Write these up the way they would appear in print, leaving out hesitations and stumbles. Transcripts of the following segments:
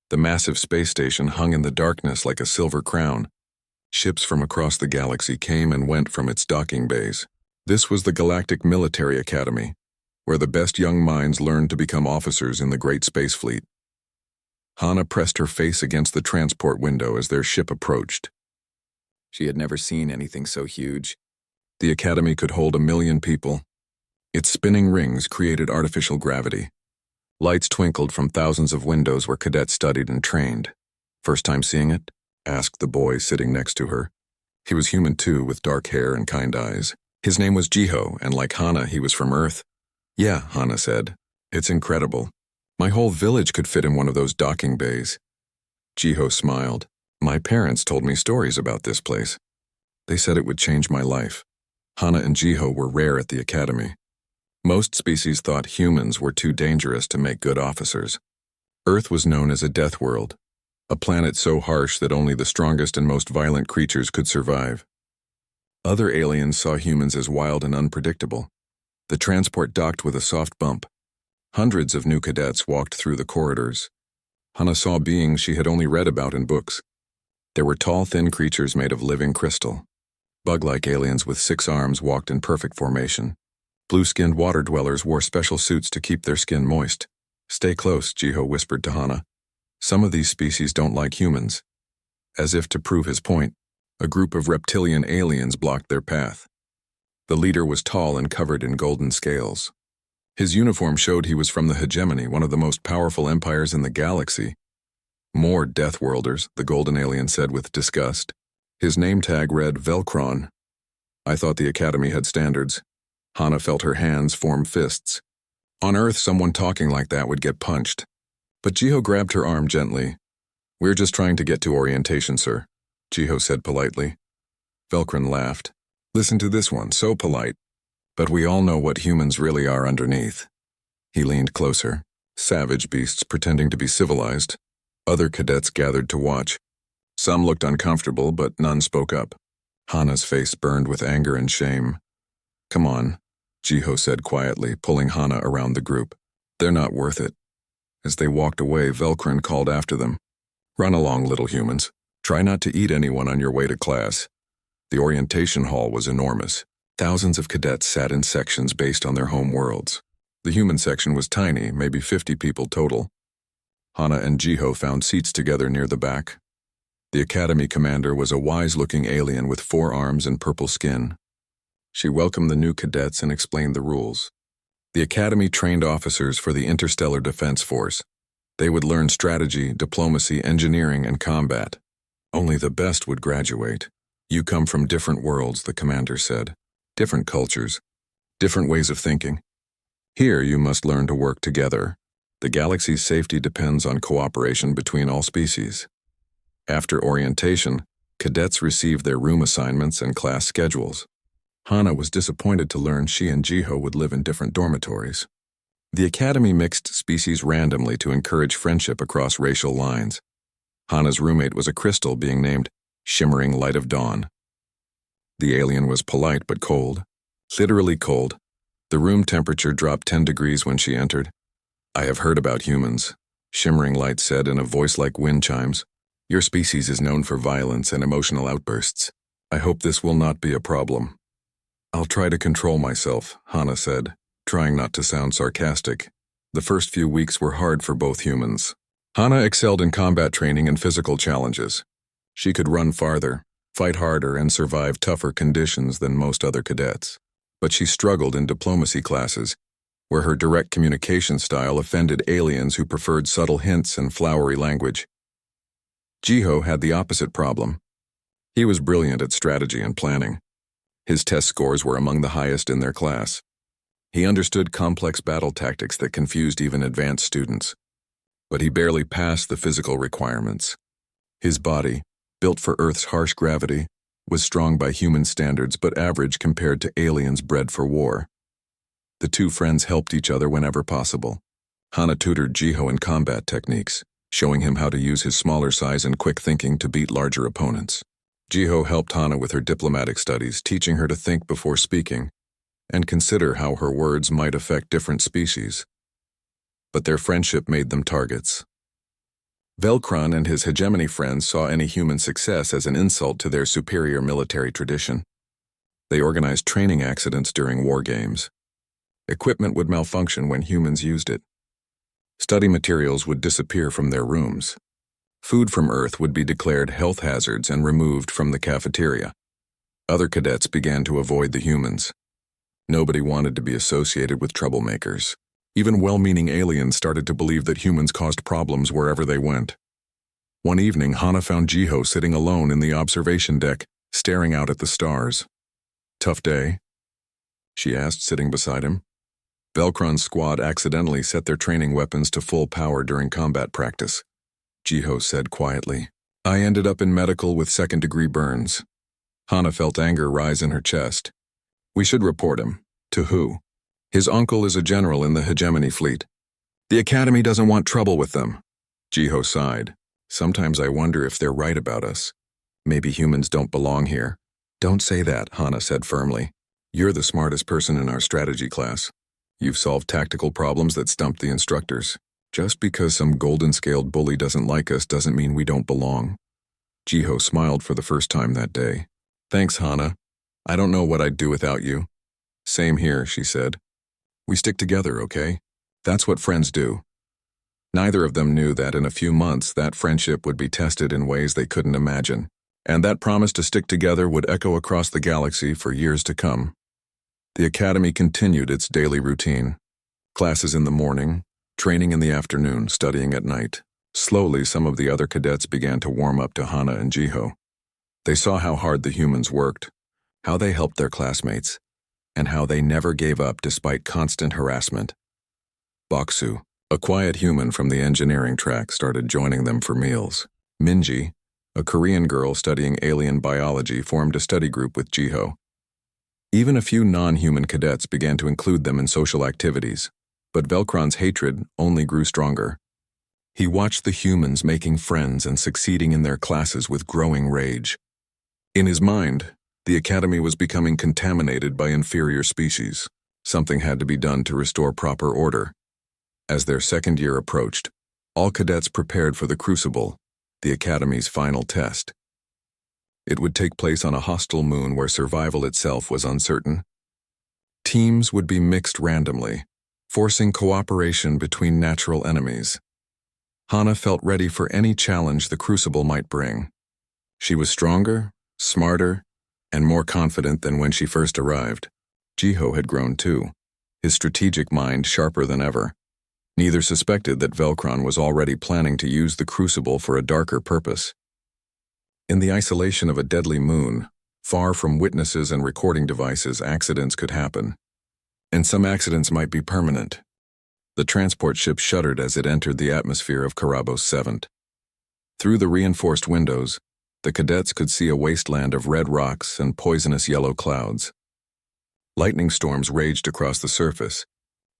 The massive space station hung in the darkness like a silver crown. Ships from across the galaxy came and went from its docking bays. This was the Galactic Military Academy, where the best young minds learned to become officers in the Great Space Fleet. Hana pressed her face against the transport window as their ship approached. She had never seen anything so huge. The academy could hold 1 million people. Its spinning rings created artificial gravity. Lights twinkled from thousands of windows where cadets studied and trained. "First time seeing it?" asked the boy sitting next to her. He was human too, with dark hair and kind eyes. His name was Jiho, and like Hana, he was from Earth. "Yeah," Hana said. "It's incredible. My whole village could fit in one of those docking bays." Jiho smiled. "My parents told me stories about this place. They said it would change my life." Hana and Jiho were rare at the academy. Most species thought humans were too dangerous to make good officers. Earth was known as a death world, a planet so harsh that only the strongest and most violent creatures could survive. Other aliens saw humans as wild and unpredictable. The transport docked with a soft bump. Hundreds of new cadets walked through the corridors. Hana saw beings she had only read about in books. There were tall, thin creatures made of living crystal. Bug-like aliens with 6 arms walked in perfect formation. Blue-skinned water dwellers wore special suits to keep their skin moist. "Stay close," Jiho whispered to Hana. "Some of these species don't like humans." As if to prove his point, a group of reptilian aliens blocked their path. The leader was tall and covered in golden scales. His uniform showed he was from the hegemony, one of the most powerful empires in the galaxy. "More Deathworlders," the golden alien said with disgust. His name tag read Velcron. "I thought the academy had standards." Hana felt her hands form fists. On Earth, someone talking like that would get punched. But Jiho grabbed her arm gently. "We're just trying to get to orientation, sir," Jiho said politely. Velcron laughed. "Listen to this one, so polite. But we all know what humans really are underneath." He leaned closer. Savage beasts pretending to be civilized. Other cadets gathered to watch. Some looked uncomfortable, but none spoke up. Hana's face burned with anger and shame. "Come on," Jiho said quietly, pulling Hana around the group. "They're not worth it." As they walked away, Velcron called after them. "Run along, little humans. Try not to eat anyone on your way to class." The orientation hall was enormous. Thousands of cadets sat in sections based on their home worlds. The human section was tiny, maybe 50 people total. Hana and Jiho found seats together near the back. The academy commander was a wise-looking alien with 4 arms and purple skin. She welcomed the new cadets and explained the rules. The academy trained officers for the Interstellar Defense Force. They would learn strategy, diplomacy, engineering, and combat. Only the best would graduate. "You come from different worlds," the commander said. "Different cultures, different ways of thinking. Here you must learn to work together. The galaxy's safety depends on cooperation between all species." After orientation, cadets received their room assignments and class schedules. Hana was disappointed to learn she and Jiho would live in different dormitories. The academy mixed species randomly to encourage friendship across racial lines. Hana's roommate was a crystal being named Shimmering Light of Dawn. The alien was polite but cold. Literally cold. The room temperature dropped 10 degrees when she entered. "I have heard about humans," Shimmering Light said in a voice like wind chimes. "Your species is known for violence and emotional outbursts. I hope this will not be a problem." "I'll try to control myself," Hana said, trying not to sound sarcastic. The first few weeks were hard for both humans. Hana excelled in combat training and physical challenges. She could run farther, fight harder, and survive tougher conditions than most other cadets. But she struggled in diplomacy classes, where her direct communication style offended aliens who preferred subtle hints and flowery language. Jiho had the opposite problem. He was brilliant at strategy and planning. His test scores were among the highest in their class. He understood complex battle tactics that confused even advanced students. But he barely passed the physical requirements. His body, built for Earth's harsh gravity, was strong by human standards but average compared to aliens bred for war. The two friends helped each other whenever possible. Hana tutored Jiho in combat techniques, showing him how to use his smaller size and quick thinking to beat larger opponents. Jiho helped Hana with her diplomatic studies, teaching her to think before speaking and consider how her words might affect different species. But their friendship made them targets. Velcron and his hegemony friends saw any human success as an insult to their superior military tradition. They organized training accidents during war games. Equipment would malfunction when humans used it. Study materials would disappear from their rooms. Food from Earth would be declared health hazards and removed from the cafeteria. Other cadets began to avoid the humans. Nobody wanted to be associated with troublemakers. Even well-meaning aliens started to believe that humans caused problems wherever they went. One evening, Hana found Jiho sitting alone in the observation deck, staring out at the stars. "Tough day?" she asked, sitting beside him. Velcron's squad accidentally set their training weapons to full power during combat practice. Jiho said quietly, "I ended up in medical with second-degree burns." Hana felt anger rise in her chest. "We should report him." "To who?" "His uncle is a general in the hegemony fleet. The Academy doesn't want trouble with them." Jiho sighed. "Sometimes I wonder if they're right about us. Maybe humans don't belong here." "Don't say that," Hana said firmly. "You're the smartest person in our strategy class. You've solved tactical problems that stumped the instructors. Just because some golden-scaled bully doesn't like us doesn't mean we don't belong." Jiho smiled for the first time that day. "Thanks, Hana. I don't know what I'd do without you." "Same here," she said. "We stick together, okay? That's what friends do." Neither of them knew that in a few months that friendship would be tested in ways they couldn't imagine, and that promise to stick together would echo across the galaxy for years to come. The Academy continued its daily routine. Classes in the morning, training in the afternoon, studying at night. Slowly, some of the other cadets began to warm up to Hana and Jiho. They saw how hard the humans worked, how they helped their classmates, and how they never gave up despite constant harassment. Baksu, a quiet human from the engineering track, started joining them for meals. Minji, a Korean girl studying alien biology, formed a study group with Jiho. Even a few non-human cadets began to include them in social activities, but Velcron's hatred only grew stronger. He watched the humans making friends and succeeding in their classes with growing rage. In his mind, the Academy was becoming contaminated by inferior species. Something had to be done to restore proper order. As their second year approached, all cadets prepared for the Crucible, the Academy's final test. It would take place on a hostile moon where survival itself was uncertain. Teams would be mixed randomly, forcing cooperation between natural enemies. Hana felt ready for any challenge the Crucible might bring. She was stronger, smarter, and more confident than when she first arrived. Jiho had grown too, his strategic mind sharper than ever. Neither suspected that Velcron was already planning to use the Crucible for a darker purpose. In the isolation of a deadly moon, far from witnesses and recording devices, accidents could happen. And some accidents might be permanent. The transport ship shuddered as it entered the atmosphere of Karabos 7. Through the reinforced windows, the cadets could see a wasteland of red rocks and poisonous yellow clouds. Lightning storms raged across the surface,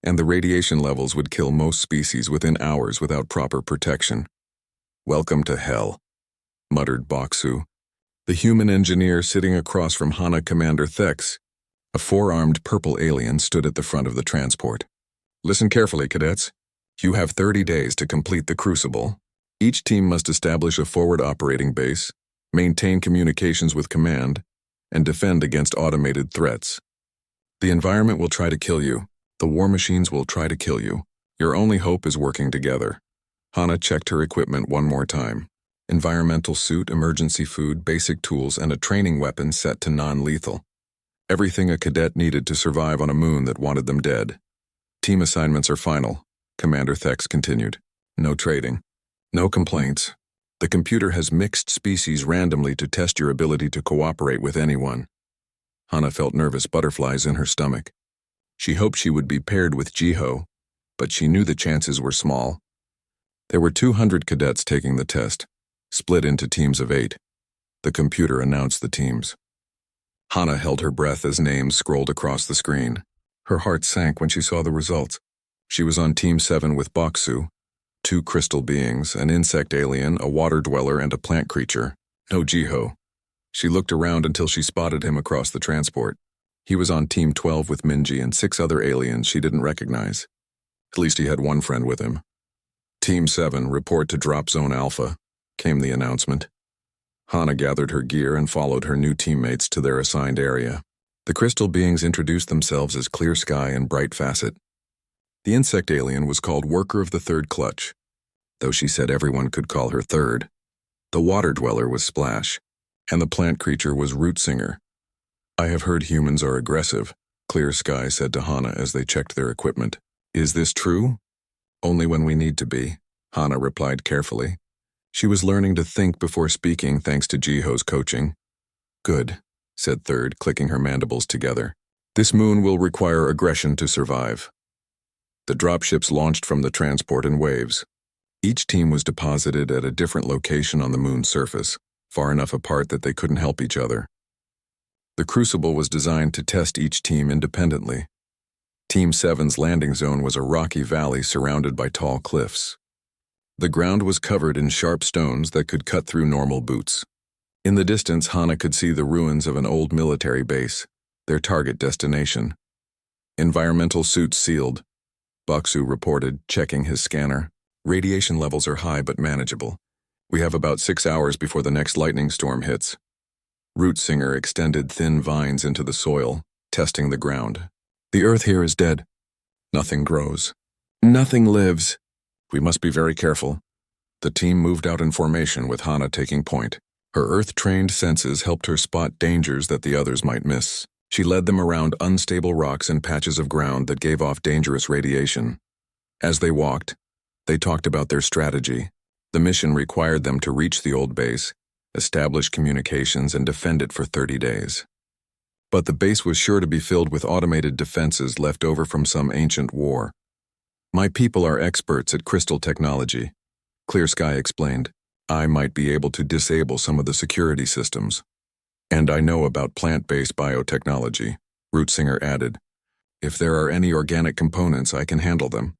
and the radiation levels would kill most species within hours without proper protection. "Welcome to hell," muttered Baksu, the human engineer sitting across from Hana Commander Thex. A four-armed purple alien stood at the front of the transport. "Listen carefully, cadets. You have 30 days to complete the Crucible. Each team must establish a forward operating base, maintain communications with command, and defend against automated threats. The environment will try to kill you. The war machines will try to kill you. Your only hope is working together." Hana checked her equipment one more time. Environmental suit, emergency food, basic tools, and a training weapon set to non-lethal. Everything a cadet needed to survive on a moon that wanted them dead. "Team assignments are final," Commander Thex continued. "No trading. No complaints. The computer has mixed species randomly to test your ability to cooperate with anyone." Hana felt nervous butterflies in her stomach. She hoped she would be paired with Jiho, but she knew the chances were small. There were 200 cadets taking the test, split into teams of 8. The computer announced the teams. Hana held her breath as names scrolled across the screen. Her heart sank when she saw the results. She was on Team 7 with Baksu, 2 crystal beings, an insect alien, a water dweller, and a plant creature. No Jiho. She looked around until she spotted him across the transport. He was on Team 12 with Minji and 6 other aliens she didn't recognize. At least he had one friend with him. Team 7, report to Drop Zone Alpha, came the announcement. Hana gathered her gear and followed her new teammates to their assigned area. The crystal beings introduced themselves as Clear Sky and Bright Facet. The insect alien was called Worker of the Third Clutch, though she said everyone could call her Third. The water dweller was Splash, and the plant creature was Root Singer. I have heard humans are aggressive, Clear Sky said to Hana as they checked their equipment. Is this true? Only when we need to be, Hana replied carefully. She was learning to think before speaking thanks to Jiho's coaching. Good, said Third, clicking her mandibles together. This moon will require aggression to survive. The dropships launched from the transport in waves. Each team was deposited at a different location on the moon's surface, far enough apart that they couldn't help each other. The crucible was designed to test each team independently. Team 7's landing zone was a rocky valley surrounded by tall cliffs. The ground was covered in sharp stones that could cut through normal boots. In the distance, Hana could see the ruins of an old military base, their target destination. Environmental suits sealed. Baksu reported, checking his scanner. Radiation levels are high but manageable. We have about 6 hours before the next lightning storm hits. Root Singer extended thin vines into the soil, testing the ground. The earth here is dead. Nothing grows. Nothing lives. We must be very careful. The team moved out in formation with Hana taking point. Her earth-trained senses helped her spot dangers that the others might miss. She led them around unstable rocks and patches of ground that gave off dangerous radiation. As they walked, they talked about their strategy. The mission required them to reach the old base, establish communications, and defend it for 30 days. But the base was sure to be filled with automated defenses left over from some ancient war. My people are experts at crystal technology, Clear Sky explained. I might be able to disable some of the security systems. And I know about plant-based biotechnology, Root Singer added. If there are any organic components, I can handle them.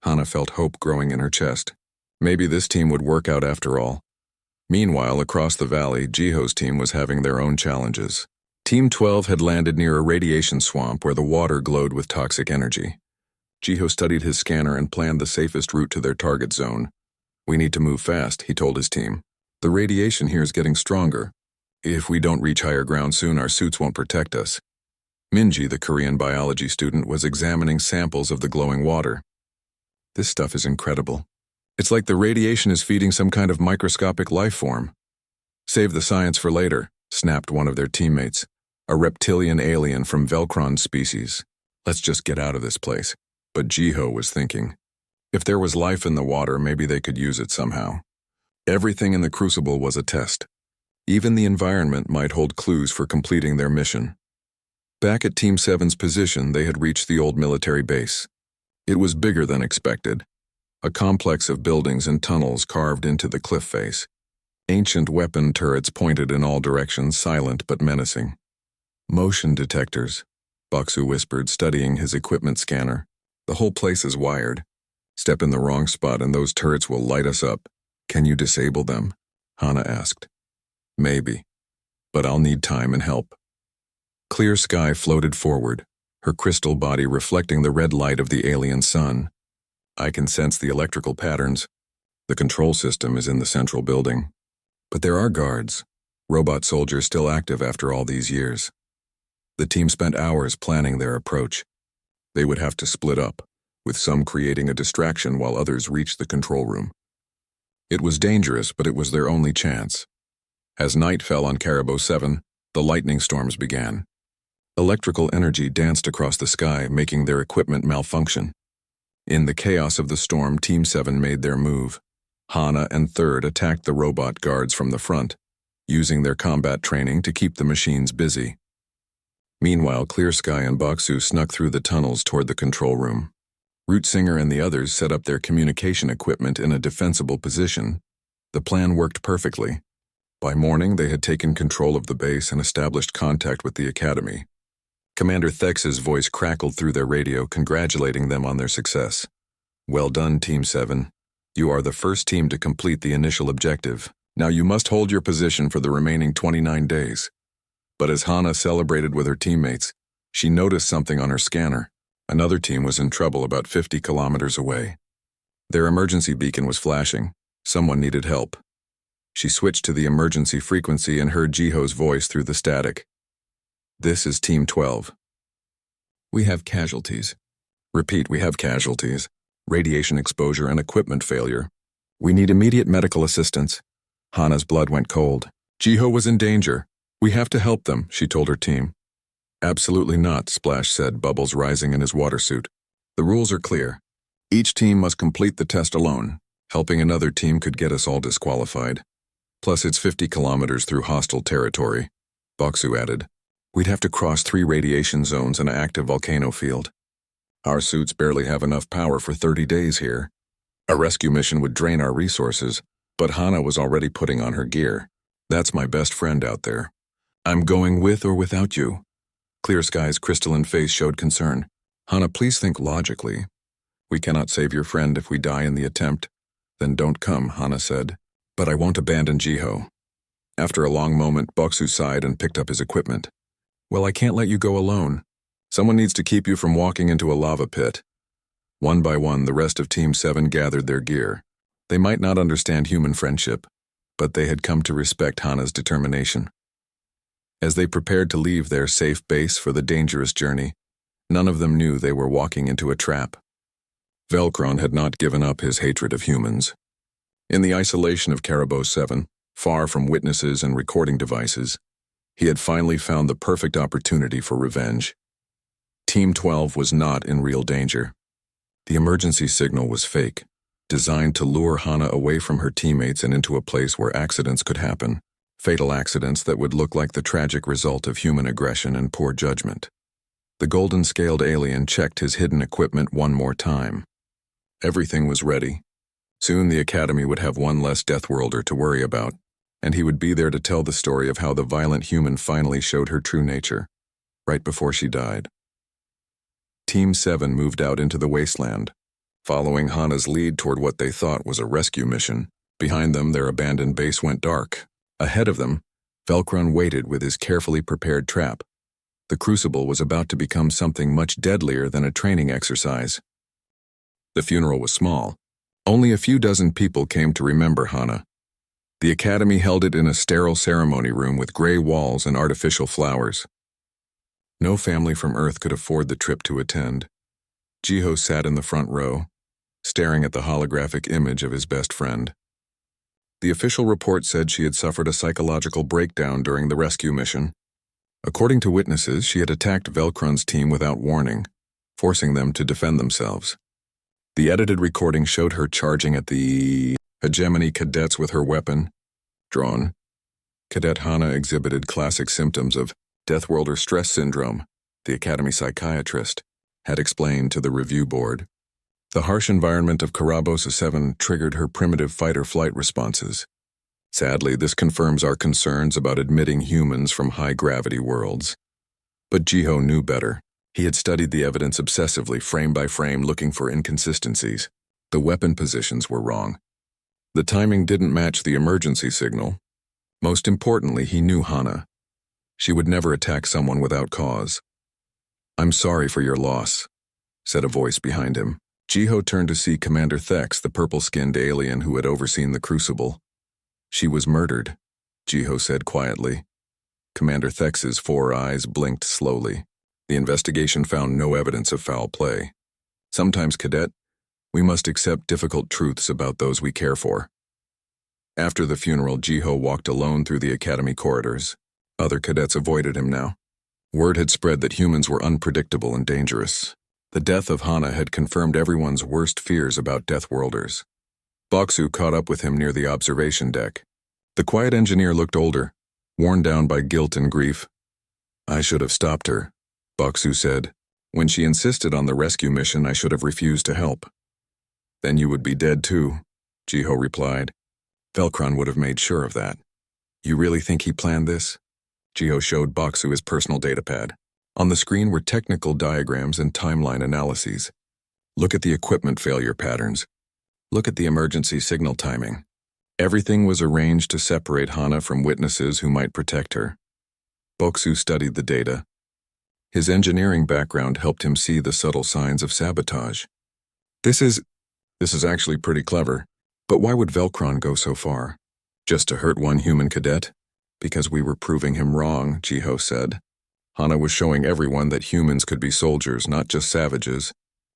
Hana felt hope growing in her chest. Maybe this team would work out after all. Meanwhile, across the valley, Jiho's team was having their own challenges. Team 12 had landed near a radiation swamp where the water glowed with toxic energy. Jiho studied his scanner and planned the safest route to their target zone. We need to move fast, he told his team. The radiation here is getting stronger. If we don't reach higher ground soon, our suits won't protect us. Minji, the Korean biology student, was examining samples of the glowing water. This stuff is incredible. It's like the radiation is feeding some kind of microscopic life form. Save the science for later, snapped one of their teammates, a reptilian alien from Velcron species. Let's just get out of this place. But Jiho was thinking, if there was life in the water, maybe they could use it somehow. Everything in the crucible was a test. Even the environment might hold clues for completing their mission. Back at Team 7's position, they had reached the old military base. It was bigger than expected. A complex of buildings and tunnels carved into the cliff face. Ancient weapon turrets pointed in all directions, silent but menacing. Motion detectors, Baksu whispered, studying his equipment scanner. The whole place is wired. Step in the wrong spot and those turrets will light us up. Can you disable them? Hana asked. Maybe, but I'll need time and help. Clear Sky floated forward, her crystal body reflecting the red light of the alien sun. I can sense the electrical patterns. The control system is in the central building. But there are guards, robot soldiers still active after all these years. The team spent hours planning their approach. They would have to split up, with some creating a distraction while others reached the control room. It was dangerous, but it was their only chance. As night fell on Caribou 7, the lightning storms began. Electrical energy danced across the sky, making their equipment malfunction. In the chaos of the storm, Team 7 made their move. Hana and Third attacked the robot guards from the front, using their combat training to keep the machines busy. Meanwhile, Clear Sky and Baksu snuck through the tunnels toward the control room. Root Singer and the others set up their communication equipment in a defensible position. The plan worked perfectly. By morning, they had taken control of the base and established contact with the academy. Commander Thex's voice crackled through their radio, congratulating them on their success. Well done, Team 7. You are the first team to complete the initial objective. Now you must hold your position for the remaining 29 days. But as Hana celebrated with her teammates, she noticed something on her scanner. Another team was in trouble about 50 kilometers away. Their emergency beacon was flashing. Someone needed help. She switched to the emergency frequency and heard Jiho's voice through the static. "This is Team 12. We have casualties. Repeat, we have casualties. Radiation exposure and equipment failure. We need immediate medical assistance." Hana's blood went cold. Jiho was in danger. "We have to help them," she told her team. "Absolutely not," Splash said, bubbles rising in his water suit. "The rules are clear. Each team must complete the test alone. Helping another team could get us all disqualified. Plus it's 50 kilometers through hostile territory," Boksu added. "We'd have to cross 3 radiation zones and an active volcano field. Our suits barely have enough power for 30 days here. A rescue mission would drain our resources, but Hana was already putting on her gear. That's my best friend out there. I'm going with or without you." Clear Sky's crystalline face showed concern. "Hana, please think logically. We cannot save your friend if we die in the attempt." "Then don't come," Hana said. "But I won't abandon Jiho." After a long moment, Boksu sighed and picked up his equipment. "Well, I can't let you go alone. Someone needs to keep you from walking into a lava pit." One by one, the rest of Team 7 gathered their gear. They might not understand human friendship, but they had come to respect Hana's determination. As they prepared to leave their safe base for the dangerous journey, none of them knew they were walking into a trap. Velkron had not given up his hatred of humans. In the isolation of Caribou 7, far from witnesses and recording devices, he had finally found the perfect opportunity for revenge. Team 12 was not in real danger. The emergency signal was fake, designed to lure Hana away from her teammates and into a place where accidents could happen, fatal accidents that would look like the tragic result of human aggression and poor judgment. The golden-scaled alien checked his hidden equipment one more time. Everything was ready. Soon the Academy would have one less Deathworlder to worry about, and he would be there to tell the story of how the violent human finally showed her true nature, right before she died. Team 7 moved out into the wasteland, following Hana's lead toward what they thought was a rescue mission. Behind them, their abandoned base went dark. Ahead of them, Velkron waited with his carefully prepared trap. The crucible was about to become something much deadlier than a training exercise. The funeral was small. Only a few dozen people came to remember Hana. The Academy held it in a sterile ceremony room with gray walls and artificial flowers. No family from Earth could afford the trip to attend. Jiho sat in the front row, staring at the holographic image of his best friend. The official report said she had suffered a psychological breakdown during the rescue mission. According to witnesses, she had attacked Velkron's team without warning, forcing them to defend themselves. The edited recording showed her charging at the hegemony cadets with her weapon drawn. Cadet Hana exhibited classic symptoms of Deathworlder stress syndrome, the Academy psychiatrist had explained to the review board. The harsh environment of Carabosa 7 triggered her primitive fight-or-flight responses. Sadly, this confirms our concerns about admitting humans from high-gravity worlds. But Jiho knew better. He had studied the evidence obsessively, frame by frame, looking for inconsistencies. The weapon positions were wrong. The timing didn't match the emergency signal. Most importantly, he knew Hana. She would never attack someone without cause. "I'm sorry for your loss," said a voice behind him. Jiho turned to see Commander Thex, the purple-skinned alien who had overseen the crucible. "She was murdered," Jiho said quietly. Commander Thex's 4 eyes blinked slowly. The investigation found no evidence of foul play. Sometimes, Cadet, we must accept difficult truths about those we care for. After the funeral, Jiho walked alone through the Academy corridors. Other cadets avoided him now. Word had spread that humans were unpredictable and dangerous. The death of Hana had confirmed everyone's worst fears about Deathworlders. Boksu caught up with him near the observation deck. The quiet engineer looked older, worn down by guilt and grief. "I should have stopped her," Boksu said. "When she insisted on the rescue mission, I should have refused to help." "Then you would be dead too," Jiho replied. "Velkron would have made sure of that." "You really think he planned this?" Jiho showed Boksu his personal datapad. On the screen were technical diagrams and timeline analyses. "Look at the equipment failure patterns. Look at the emergency signal timing." Everything was arranged to separate Hana from witnesses who might protect her. Boksu studied the data. His engineering background helped him see the subtle signs of sabotage. "This is..." This is actually pretty clever. But why would Velcron go so far? Just to hurt one human cadet? Because we were proving him wrong, Jiho said. Hana was showing everyone that humans could be soldiers, not just savages.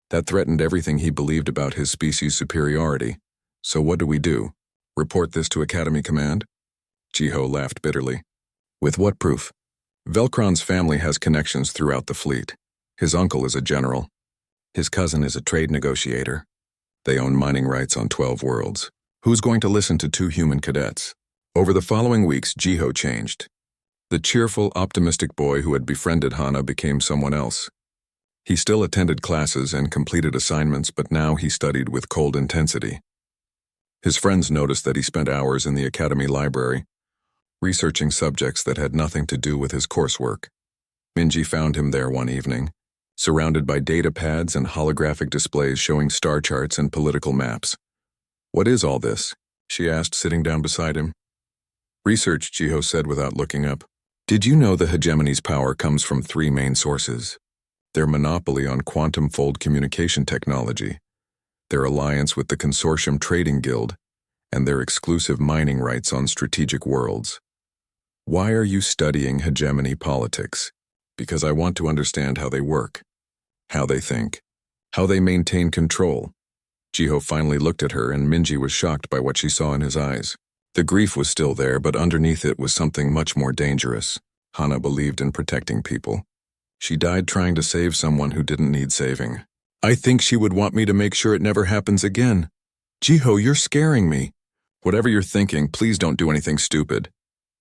That threatened everything he believed about his species' superiority. So what do? Report this to Academy Command? Jiho laughed bitterly. With what proof? Velcron's family has connections throughout the fleet. His uncle is a general. His cousin is a trade negotiator. They own mining rights on 12 worlds. Who's going to listen to two human cadets? Over the following weeks, Jiho changed. The cheerful, optimistic boy who had befriended Hana became someone else. He still attended classes and completed assignments, but now he studied with cold intensity. His friends noticed that he spent hours in the academy library, researching subjects that had nothing to do with his coursework. Minji found him there one evening, surrounded by data pads and holographic displays showing star charts and political maps. What is all this? She asked, sitting down beside him. Research, Jiho said without looking up. Did you know the hegemony's power comes from three main sources? Their monopoly on quantum fold communication technology, their alliance with the Consortium Trading Guild, and their exclusive mining rights on strategic worlds. Why are you studying hegemony politics? Because I want to understand how they work, how they think, how they maintain control. Jiho finally looked at her, and Minji was shocked by what she saw in his eyes. The grief was still there, but underneath it was something much more dangerous. Hana believed in protecting people. She died trying to save someone who didn't need saving. I think she would want me to make sure it never happens again. Jiho, you're scaring me. Whatever you're thinking, please don't do anything stupid.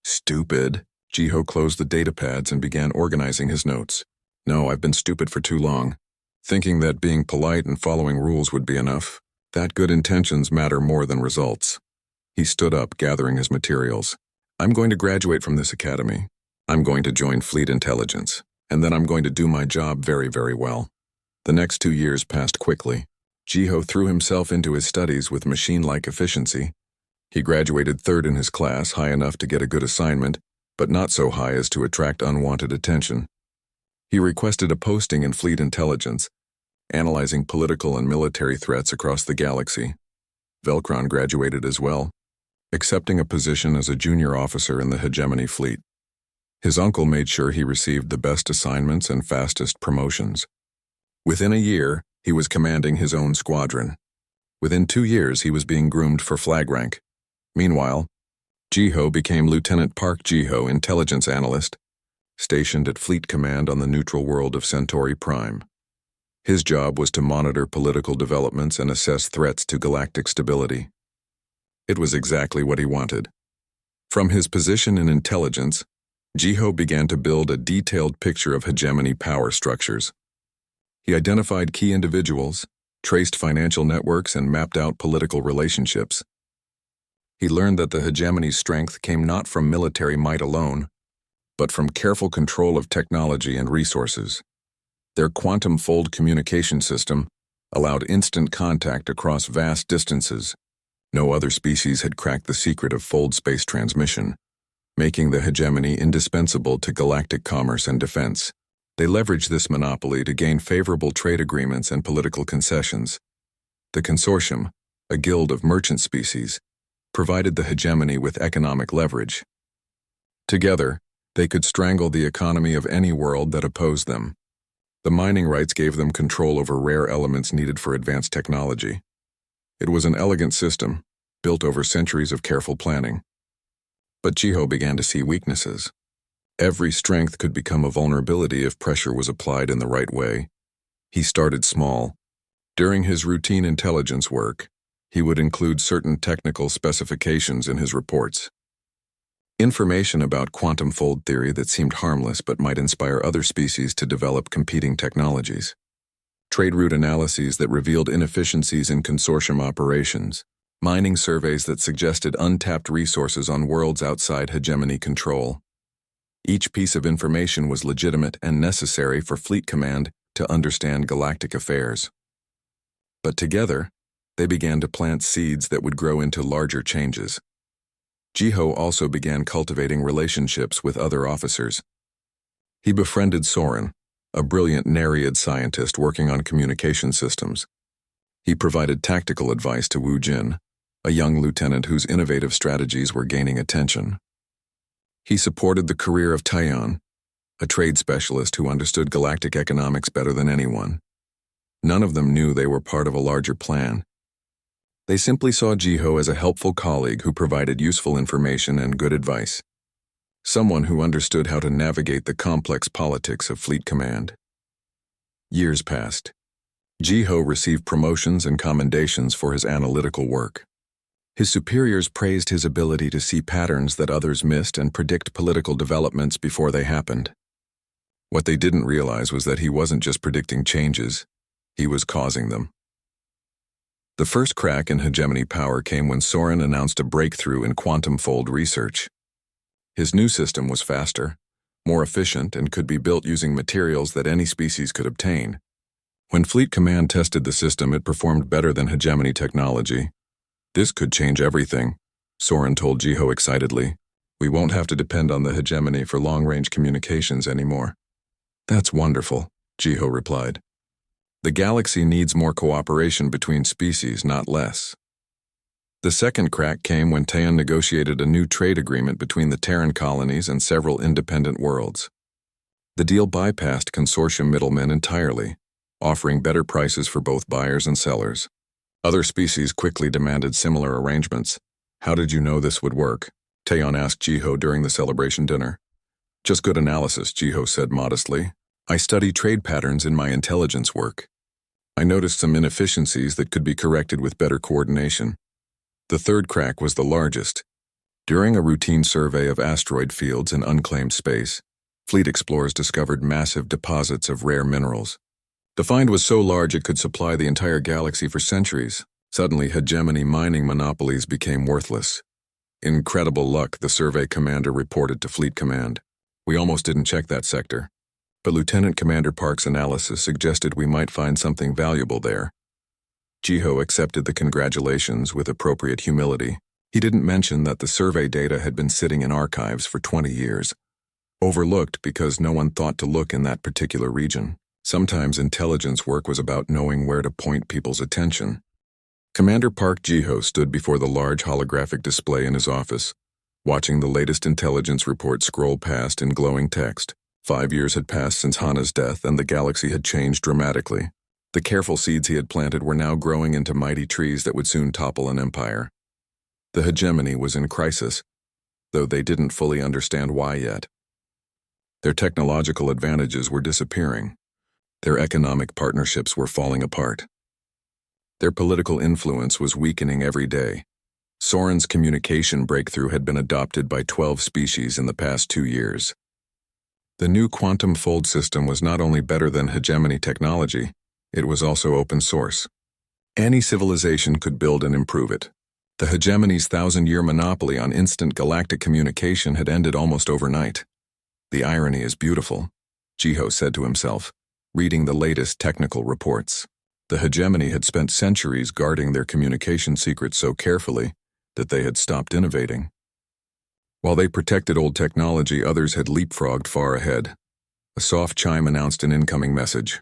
Stupid? Jiho closed the data pads and began organizing his notes. No, I've been stupid for too long. Thinking that being polite and following rules would be enough. That good intentions matter more than results. He stood up, gathering his materials. I'm going to graduate from this academy. I'm going to join Fleet Intelligence. And then I'm going to do my job very, very well. The next 2 years passed quickly. Jiho threw himself into his studies with machine-like efficiency. He graduated third in his class, high enough to get a good assignment, but not so high as to attract unwanted attention. He requested a posting in Fleet Intelligence, analyzing political and military threats across the galaxy. Velcron graduated as well, accepting a position as a junior officer in the Hegemony Fleet. His uncle made sure he received the best assignments and fastest promotions. Within a year, he was commanding his own squadron. Within 2 years, he was being groomed for flag rank. Meanwhile, Jiho became Lieutenant Park Jiho, intelligence analyst, stationed at Fleet Command on the neutral world of Centauri Prime. His job was to monitor political developments and assess threats to galactic stability. It was exactly what he wanted. From his position in intelligence, Jiho began to build a detailed picture of hegemony power structures. He identified key individuals, traced financial networks, and mapped out political relationships. He learned that the hegemony's strength came not from military might alone, but from careful control of technology and resources. Their quantum fold communication system allowed instant contact across vast distances. No other species had cracked the secret of fold space transmission, making the hegemony indispensable to galactic commerce and defense. They leveraged this monopoly to gain favorable trade agreements and political concessions. The Consortium, a guild of merchant species, provided the hegemony with economic leverage. Together, they could strangle the economy of any world that opposed them. The mining rights gave them control over rare elements needed for advanced technology. It was an elegant system, built over centuries of careful planning. But Jiho began to see weaknesses. Every strength could become a vulnerability if pressure was applied in the right way. He started small. During his routine intelligence work, he would include certain technical specifications in his reports. Information about quantum fold theory that seemed harmless but might inspire other species to develop competing technologies. Trade route analyses that revealed inefficiencies in consortium operations. Mining surveys that suggested untapped resources on worlds outside hegemony control. Each piece of information was legitimate and necessary for Fleet Command to understand galactic affairs. But together, they began to plant seeds that would grow into larger changes. Jiho also began cultivating relationships with other officers. He befriended Soren, a brilliant Nereid scientist working on communication systems. He provided tactical advice to Wu Jin, a young lieutenant whose innovative strategies were gaining attention. He supported the career of Taiyan, a trade specialist who understood galactic economics better than anyone. None of them knew they were part of a larger plan. They simply saw Jiho as a helpful colleague who provided useful information and good advice. Someone who understood how to navigate the complex politics of fleet command. Years passed. Jiho received promotions and commendations for his analytical work. His superiors praised his ability to see patterns that others missed and predict political developments before they happened. What they didn't realize was that he wasn't just predicting changes, he was causing them. The first crack in hegemony power came when Soren announced a breakthrough in quantum fold research. His new system was faster, more efficient, and could be built using materials that any species could obtain. When Fleet Command tested the system, it performed better than hegemony technology. This could change everything, Soren told Jiho excitedly. We won't have to depend on the hegemony for long-range communications anymore. That's wonderful, Jiho replied. The galaxy needs more cooperation between species, not less. The second crack came when Taiyan negotiated a new trade agreement between the Terran colonies and several independent worlds. The deal bypassed consortium middlemen entirely, offering better prices for both buyers and sellers. Other species quickly demanded similar arrangements. How did you know this would work? Taiyan asked Jiho during the celebration dinner. Just good analysis, Jiho said modestly. I study trade patterns in my intelligence work. I noticed some inefficiencies that could be corrected with better coordination. The third crack was the largest. During a routine survey of asteroid fields in unclaimed space, fleet explorers discovered massive deposits of rare minerals. The find was so large it could supply the entire galaxy for centuries. Suddenly, hegemony mining monopolies became worthless. Incredible luck, the survey commander reported to Fleet Command. We almost didn't check that sector. But Lieutenant Commander Park's analysis suggested we might find something valuable there. Jiho accepted the congratulations with appropriate humility. He didn't mention that the survey data had been sitting in archives for 20 years. Overlooked because no one thought to look in that particular region. Sometimes intelligence work was about knowing where to point people's attention. Commander Park Jiho stood before the large holographic display in his office, watching the latest intelligence report scroll past in glowing text. 5 years had passed since Hana's death, and the galaxy had changed dramatically. The careful seeds he had planted were now growing into mighty trees that would soon topple an empire. The hegemony was in crisis, though they didn't fully understand why yet. Their technological advantages were disappearing. Their economic partnerships were falling apart. Their political influence was weakening every day. Soren's communication breakthrough had been adopted by 12 species in the past 2 years. The new quantum fold system was not only better than hegemony technology, it was also open source. Any civilization could build and improve it. The hegemony's 1,000-year monopoly on instant galactic communication had ended almost overnight. The irony is beautiful, Jiho said to himself, reading the latest technical reports. The hegemony had spent centuries guarding their communication secrets so carefully that they had stopped innovating. While they protected old technology, others had leapfrogged far ahead. A soft chime announced an incoming message.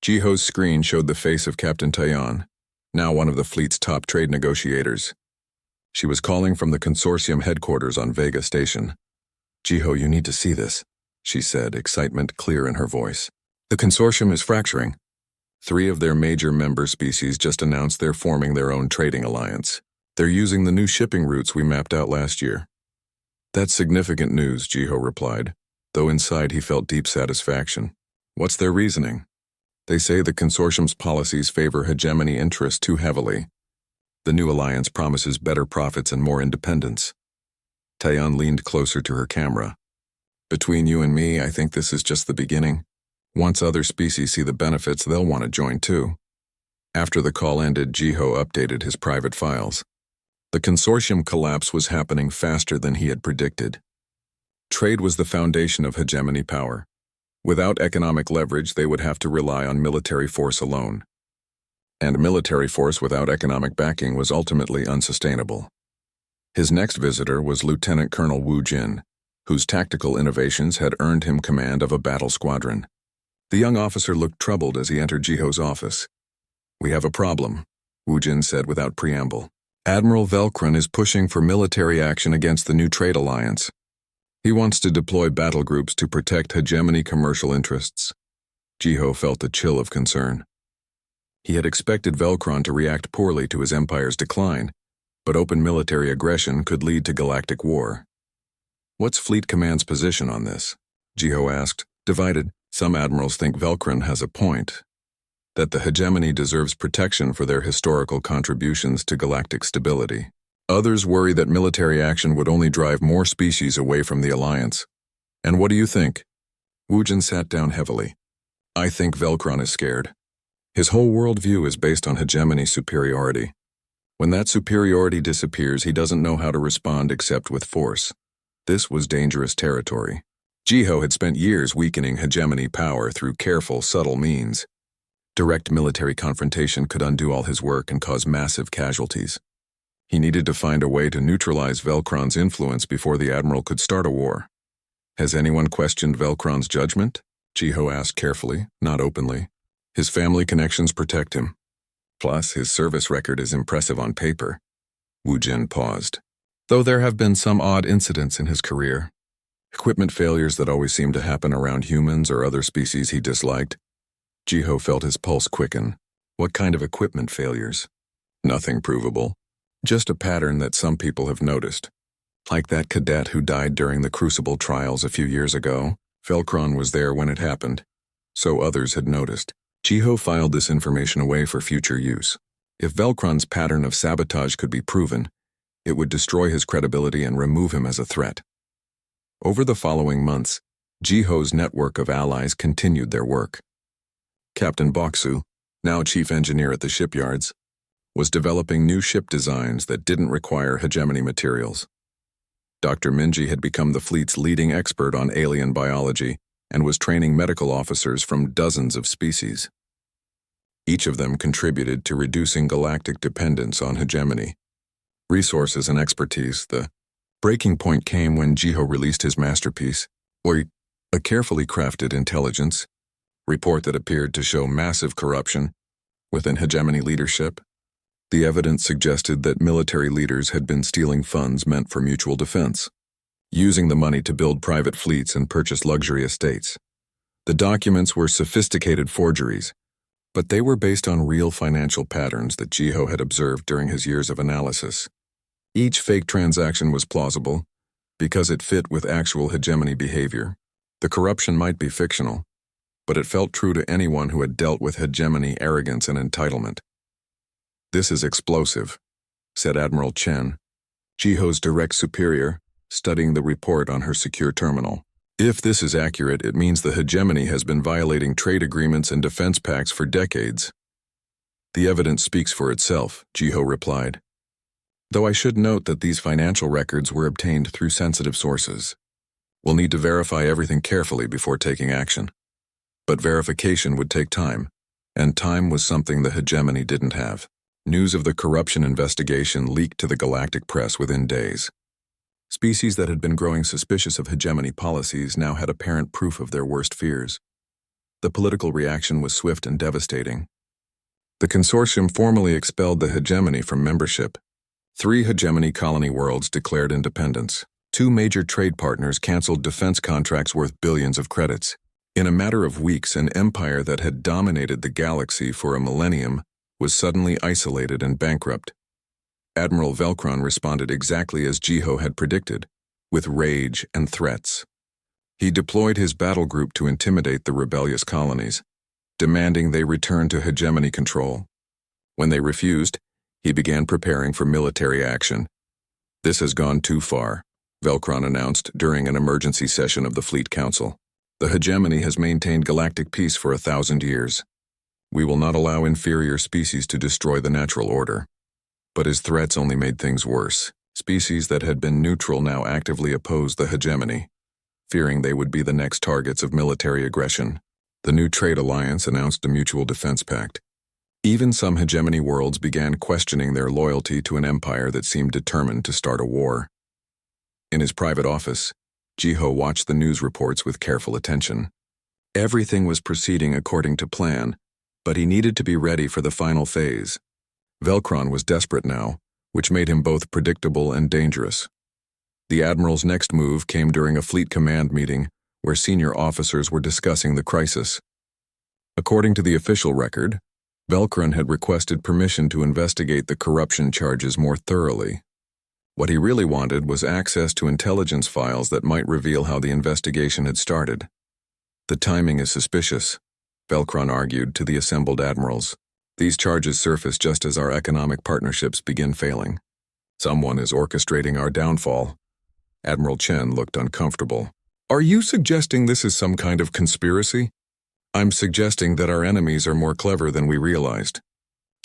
Jiho's screen showed the face of Captain Taiyan, now one of the fleet's top trade negotiators. She was calling from the consortium headquarters on Vega Station. Jiho, you need to see this, she said, excitement clear in her voice. The consortium is fracturing. 3 of their major member species just announced they're forming their own trading alliance. They're using the new shipping routes we mapped out last year. That's significant news, Jiho replied, though inside he felt deep satisfaction. What's their reasoning? They say the consortium's policies favor hegemony interests too heavily. The new alliance promises better profits and more independence. Taiyan leaned closer to her camera. Between you and me, I think this is just the beginning. Once other species see the benefits, they'll want to join too. After the call ended, Jiho updated his private files. The consortium collapse was happening faster than he had predicted. Trade was the foundation of hegemony power. Without economic leverage, they would have to rely on military force alone. And military force without economic backing was ultimately unsustainable. His next visitor was Lieutenant Colonel Wu Jin, whose tactical innovations had earned him command of a battle squadron. The young officer looked troubled as he entered Jiho's office. "We have a problem," Wu Jin said without preamble. "Admiral Velkron is pushing for military action against the new trade alliance. He wants to deploy battle groups to protect hegemony commercial interests." Jiho felt a chill of concern. He had expected Velkron to react poorly to his empire's decline, but open military aggression could lead to galactic war. "What's Fleet Command's position on this?" Jiho asked, divided. Some admirals think Velkron has a point, that the hegemony deserves protection for their historical contributions to galactic stability. Others worry that military action would only drive more species away from the alliance. "And what do you think?" Wu Jin sat down heavily. "I think Velkron is scared. His whole worldview is based on hegemony superiority. When that superiority disappears, he doesn't know how to respond except with force. This was dangerous territory." Jiho had spent years weakening hegemony power through careful, subtle means. Direct military confrontation could undo all his work and cause massive casualties. He needed to find a way to neutralize Velkron's influence before the admiral could start a war. "Has anyone questioned Velkron's judgment?" Jiho asked carefully, not openly. "His family connections protect him. Plus, his service record is impressive on paper." Wu Jin paused. "Though there have been some odd incidents in his career. Equipment failures that always seemed to happen around humans or other species he disliked." Jiho felt his pulse quicken. "What kind of equipment failures?" "Nothing provable. Just a pattern that some people have noticed. Like that cadet who died during the Crucible trials a few years ago. Velkron was there when it happened, so others had noticed." Jiho filed this information away for future use. If Velkron's pattern of sabotage could be proven, it would destroy his credibility and remove him as a threat. Over the following months, Jiho's network of allies continued their work. Captain Boksu, now chief engineer at the shipyards, was developing new ship designs that didn't require hegemony materials. Dr. Minji had become the fleet's leading expert on alien biology and was training medical officers from dozens of species. Each of them contributed to reducing galactic dependence on hegemony. Resources and expertise. The breaking point came when Jiho released his masterpiece, a carefully crafted intelligence report that appeared to show massive corruption within hegemony leadership. The evidence suggested that military leaders had been stealing funds meant for mutual defense, using the money to build private fleets and purchase luxury estates. The documents were sophisticated forgeries, but they were based on real financial patterns that Jiho had observed during his years of analysis. Each fake transaction was plausible because it fit with actual hegemony behavior. The corruption might be fictional, but it felt true to anyone who had dealt with hegemony, arrogance, and entitlement. "This is explosive," said Admiral Chen, Jiho's direct superior, studying the report on her secure terminal. "If this is accurate, it means the hegemony has been violating trade agreements and defense pacts for decades." "The evidence speaks for itself," Jiho replied. "Though I should note that these financial records were obtained through sensitive sources. We'll need to verify everything carefully before taking action. But verification would take time, and time was something the hegemony didn't have." News of the corruption investigation leaked to the galactic press within days. Species that had been growing suspicious of hegemony policies now had apparent proof of their worst fears. The political reaction was swift and devastating. The consortium formally expelled the hegemony from membership. 3 hegemony colony worlds declared independence. 2 major trade partners canceled defense contracts worth billions of credits. In a matter of weeks, an empire that had dominated the galaxy for a millennium was suddenly isolated and bankrupt. Admiral Velkron responded exactly as Jiho had predicted, with rage and threats. He deployed his battle group to intimidate the rebellious colonies, demanding they return to hegemony control. When they refused, he began preparing for military action. "This has gone too far," Velkron announced during an emergency session of the Fleet Council. "The hegemony has maintained galactic peace for 1,000 years. We will not allow inferior species to destroy the natural order." But his threats only made things worse. Species that had been neutral now actively opposed the hegemony, fearing they would be the next targets of military aggression. The new trade alliance announced a mutual defense pact. Even some hegemony worlds began questioning their loyalty to an empire that seemed determined to start a war. In his private office, Jiho watched the news reports with careful attention. Everything was proceeding according to plan, But he needed to be ready for the final phase. Velcron was desperate now, which made him both predictable and dangerous. The Admiral's next move came during a fleet command meeting where senior officers were discussing the crisis. According to the official record, Velcron had requested permission to investigate the corruption charges more thoroughly. What he really wanted was access to intelligence files that might reveal how the investigation had started. The timing is suspicious, Velcron argued to the assembled admirals. These charges surface just as our economic partnerships begin failing. Someone is orchestrating our downfall. Admiral Chen looked uncomfortable. Are you suggesting this is some kind of conspiracy? I'm suggesting that our enemies are more clever than we realized.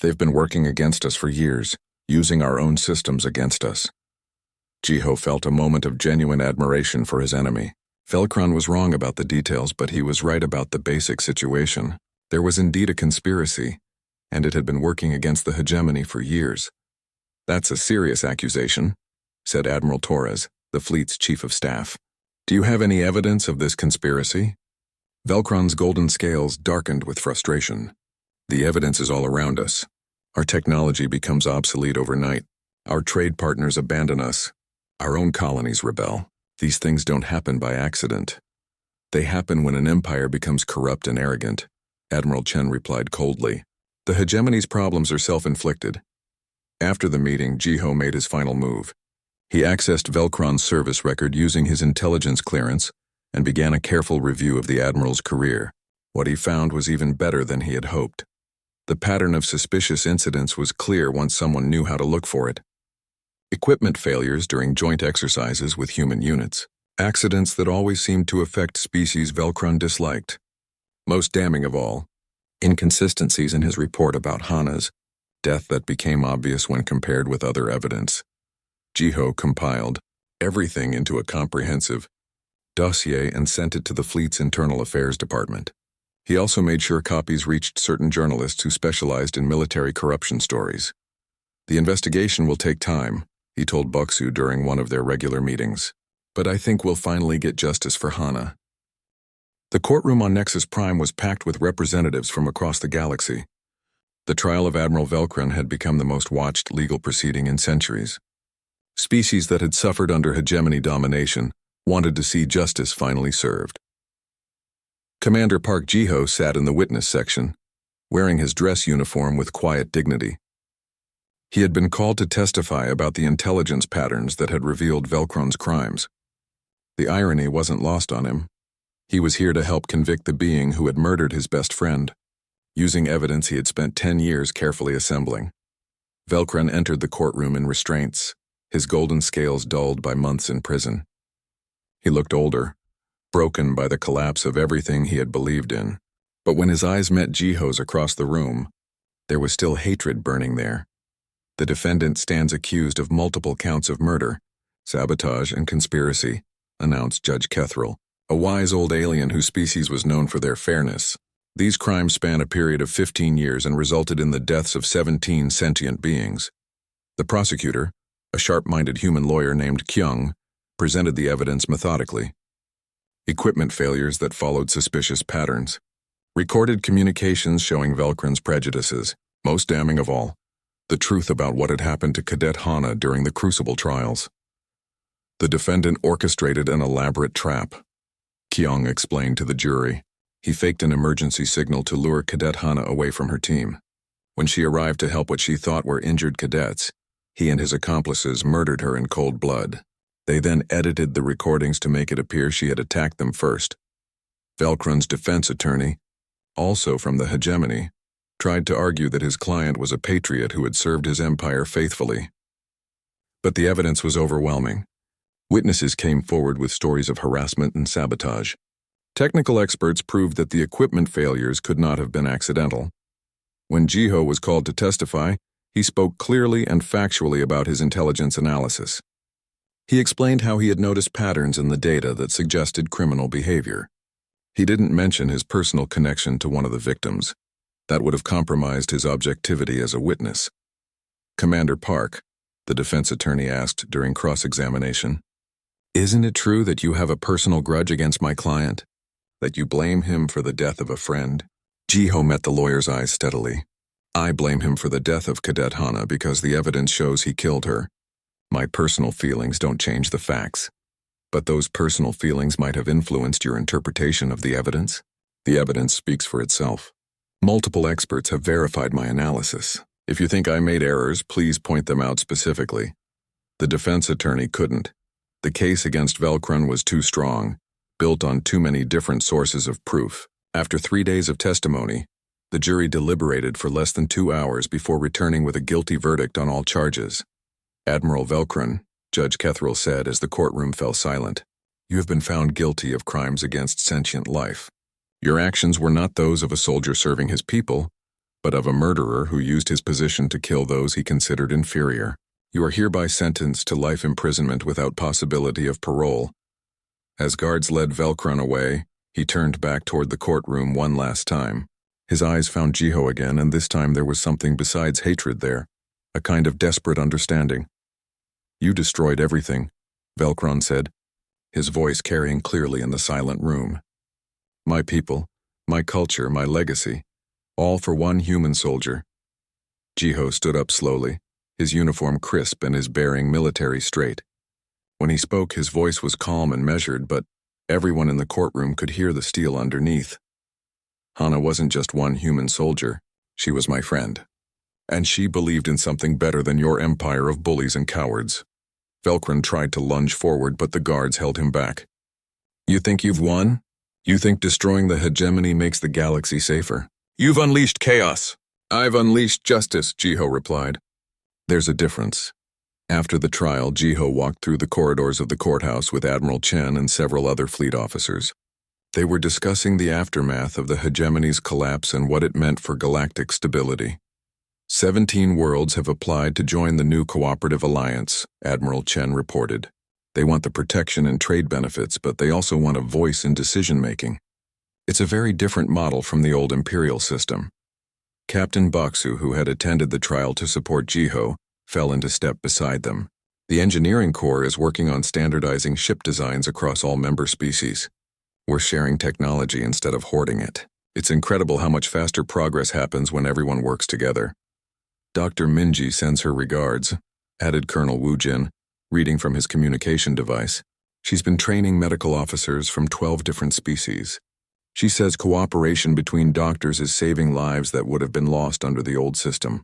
They've been working against us for years, using our own systems against us. Jiho felt a moment of genuine admiration for his enemy. Velcron was wrong about the details, but he was right about the basic situation. There was indeed a conspiracy, and it had been working against the hegemony for years. That's a serious accusation, said Admiral Torres, the fleet's chief of staff. Do you have any evidence of this conspiracy? Velcron's golden scales darkened with frustration. The evidence is all around us. Our technology becomes obsolete overnight. Our trade partners abandon us. Our own colonies rebel. These things don't happen by accident. They happen when an empire becomes corrupt and arrogant, Admiral Chen replied coldly. The hegemony's problems are self-inflicted. After the meeting, Jiho made his final move. He accessed Velcron's service record using his intelligence clearance and began a careful review of the Admiral's career. What he found was even better than he had hoped. The pattern of suspicious incidents was clear once someone knew how to look for it. Equipment failures during joint exercises with human units. Accidents that always seemed to affect species Velcron disliked. Most damning of all, inconsistencies in his report about Hana's death that became obvious when compared with other evidence. Jiho compiled everything into a comprehensive dossier and sent it to the fleet's internal affairs department. He also made sure copies reached certain journalists who specialized in military corruption stories. The investigation will take time, he told Buxu during one of their regular meetings. But I think we'll finally get justice for Hana. The courtroom on Nexus Prime was packed with representatives from across the galaxy. The trial of Admiral Velcron had become the most watched legal proceeding in centuries. Species that had suffered under hegemony domination wanted to see justice finally served. Commander Park Jiho sat in the witness section, wearing his dress uniform with quiet dignity. He had been called to testify about the intelligence patterns that had revealed Velcron's crimes. The irony wasn't lost on him. He was here to help convict the being who had murdered his best friend, using evidence he had spent 10 years carefully assembling. Velcron entered the courtroom in restraints, his golden scales dulled by months in prison. He looked older, broken by the collapse of everything he had believed in. But when his eyes met Jiho's across the room, there was still hatred burning there. The defendant stands accused of multiple counts of murder, sabotage, and conspiracy, announced Judge Kethril, a wise old alien whose species was known for their fairness. These crimes span a period of 15 years and resulted in the deaths of 17 sentient beings. The prosecutor, a sharp-minded human lawyer named Kyung, presented the evidence methodically. Equipment failures that followed suspicious patterns. Recorded communications showing Velcron's prejudices. Most damning of all, the truth about what had happened to Cadet Hana during the Crucible trials. The defendant orchestrated an elaborate trap. Kyung explained to the jury. He faked an emergency signal to lure Cadet Hana away from her team. When she arrived to help what she thought were injured cadets, he and his accomplices murdered her in cold blood. They then edited the recordings to make it appear she had attacked them first. Velcron's defense attorney, also from the hegemony, tried to argue that his client was a patriot who had served his empire faithfully. But the evidence was overwhelming. Witnesses came forward with stories of harassment and sabotage. Technical experts proved that the equipment failures could not have been accidental. When Jiho was called to testify, he spoke clearly and factually about his intelligence analysis. He explained how he had noticed patterns in the data that suggested criminal behavior. He didn't mention his personal connection to one of the victims. That would have compromised his objectivity as a witness. Commander Park, the defense attorney asked during cross-examination, "Isn't it true that you have a personal grudge against my client? That you blame him for the death of a friend?" Jiho met the lawyer's eyes steadily. I blame him for the death of Cadet Hana because the evidence shows he killed her. My personal feelings don't change the facts. But those personal feelings might have influenced your interpretation of the evidence. The evidence speaks for itself. Multiple experts have verified my analysis. If you think I made errors, please point them out specifically. The defense attorney couldn't. The case against Velcron was too strong, built on too many different sources of proof. After 3 days of testimony, the jury deliberated for less than 2 hours before returning with a guilty verdict on all charges. Admiral Velcron, Judge Kethril said as the courtroom fell silent, "You have been found guilty of crimes against sentient life. Your actions were not those of a soldier serving his people, but of a murderer who used his position to kill those he considered inferior. You are hereby sentenced to life imprisonment without possibility of parole." As guards led Velcron away, he turned back toward the courtroom one last time. His eyes found Jiho again, and this time there was something besides hatred there, a kind of desperate understanding. "You destroyed everything," Velcron said, his voice carrying clearly in the silent room. "My people, my culture, my legacy, all for one human soldier." Jiho stood up slowly, his uniform crisp and his bearing military straight. When he spoke, his voice was calm and measured, but everyone in the courtroom could hear the steel underneath. "Hana wasn't just one human soldier, she was my friend. And she believed in something better than your empire of bullies and cowards." Velcron tried to lunge forward, but the guards held him back. "You think you've won? You think destroying the hegemony makes the galaxy safer? You've unleashed chaos." "I've unleashed justice," Jiho replied. "There's a difference." After the trial, Jiho walked through the corridors of the courthouse with Admiral Chen and several other fleet officers. They were discussing the aftermath of the hegemony's collapse and what it meant for galactic stability. 17 worlds have applied to join the new cooperative alliance, Admiral Chen reported. They want the protection and trade benefits, but they also want a voice in decision-making. It's a very different model from the old imperial system. Captain Baksu, who had attended the trial to support Jiho, fell into step beside them. "The engineering corps is working on standardizing ship designs across all member species. We're sharing technology instead of hoarding it. It's incredible how much faster progress happens when everyone works together. Dr. Minji sends her regards," added Colonel Wu Jin, reading from his communication device. "She's been training medical officers from 12 different species. She says cooperation between doctors is saving lives that would have been lost under the old system."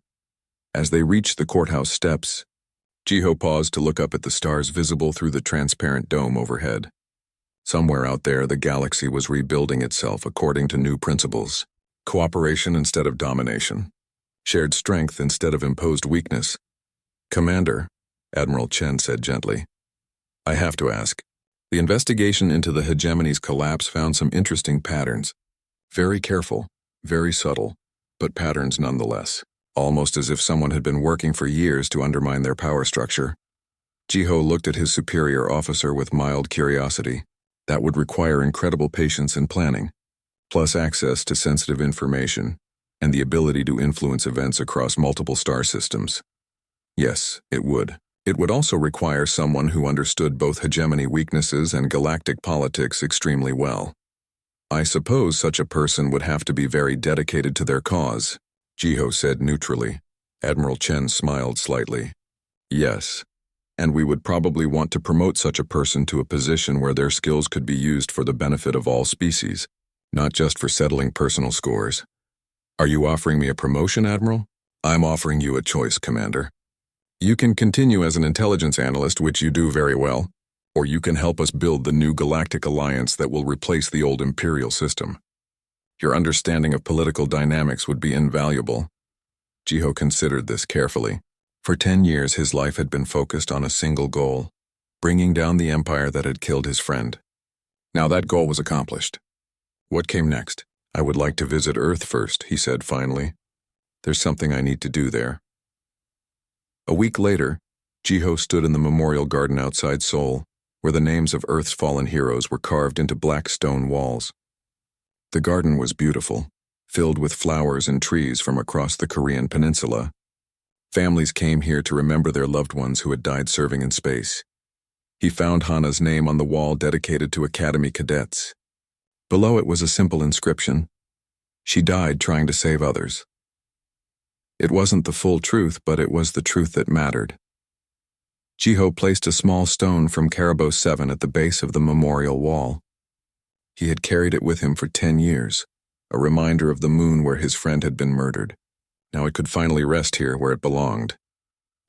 As they reached the courthouse steps, Jiho paused to look up at the stars visible through the transparent dome overhead. Somewhere out there, the galaxy was rebuilding itself according to new principles. Cooperation instead of domination. Shared strength instead of imposed weakness. "Commander," Admiral Chen said gently, "I have to ask. The investigation into the hegemony's collapse found some interesting patterns. Very careful, very subtle, but patterns nonetheless. Almost as if someone had been working for years to undermine their power structure." Jiho looked at his superior officer with mild curiosity. That would require incredible patience and planning, plus access to sensitive information, and the ability to influence events across multiple star systems. Yes, it would. It would also require someone who understood both hegemony weaknesses and galactic politics extremely well. "I suppose such a person would have to be very dedicated to their cause," Jiho said neutrally. Admiral Chen smiled slightly. "Yes, and we would probably want to promote such a person to a position where their skills could be used for the benefit of all species, not just for settling personal scores." "Are you offering me a promotion, Admiral?" "I'm offering you a choice, Commander. You can continue as an intelligence analyst, which you do very well, or you can help us build the new galactic alliance that will replace the old imperial system. Your understanding of political dynamics would be invaluable." Jiho considered this carefully. For 10 years, his life had been focused on a single goal, bringing down the empire that had killed his friend. Now that goal was accomplished. What came next? "I would like to visit Earth first," he said finally. "There's something I need to do there." A week later, Jiho stood in the memorial garden outside Seoul, where the names of Earth's fallen heroes were carved into black stone walls. The garden was beautiful, filled with flowers and trees from across the Korean peninsula. Families came here to remember their loved ones who had died serving in space. He found Hana's name on the wall dedicated to Academy cadets. Below it was a simple inscription: She died trying to save others. It wasn't the full truth, but it was the truth that mattered. Jiho placed a small stone from Caribou 7 at the base of the memorial wall. He had carried it with him for 10 years, a reminder of the moon where his friend had been murdered. Now it could finally rest here where it belonged.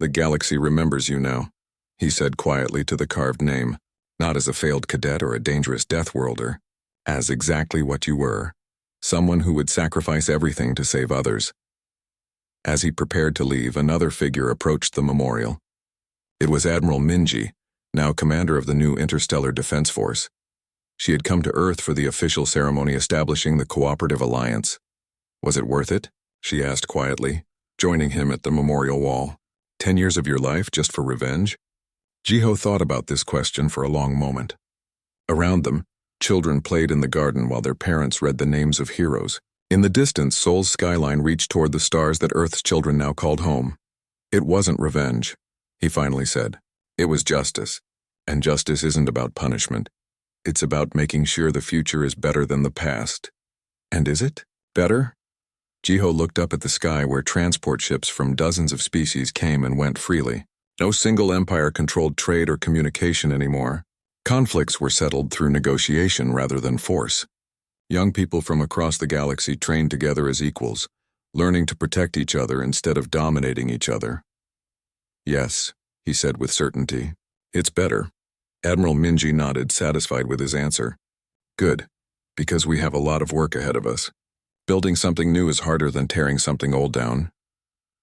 The galaxy remembers you now, he said quietly to the carved name, not as a failed cadet or a dangerous Deathworlder, as exactly what you were, someone who would sacrifice everything to save others. As he prepared to leave, another figure approached the memorial. It was Admiral Minji, now commander of the new Interstellar Defense Force. She had come to Earth for the official ceremony establishing the Cooperative Alliance. Was it worth it? She asked quietly, joining him at the memorial wall. 10 years of your life just for revenge? Jiho thought about this question for a long moment. Around them, children played in the garden while their parents read the names of heroes. In the distance, Seoul's skyline reached toward the stars that Earth's children now called home. It wasn't revenge, he finally said. It was justice. And justice isn't about punishment. It's about making sure the future is better than the past. And is it? Better? Jiho looked up at the sky where transport ships from dozens of species came and went freely. No single empire controlled trade or communication anymore. Conflicts were settled through negotiation rather than force. Young people from across the galaxy trained together as equals, learning to protect each other instead of dominating each other. Yes, he said with certainty. It's better. Admiral Minji nodded, satisfied with his answer. Good, because we have a lot of work ahead of us. Building something new is harder than tearing something old down.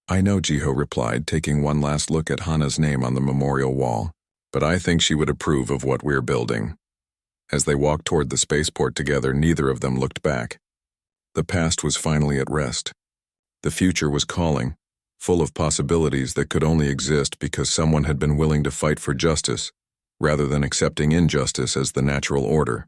I know, Jiho replied, taking one last look at Hana's name on the memorial wall, but I think she would approve of what we're building. As they walked toward the spaceport together, neither of them looked back. The past was finally at rest. The future was calling, full of possibilities that could only exist because someone had been willing to fight for justice, rather than accepting injustice as the natural order.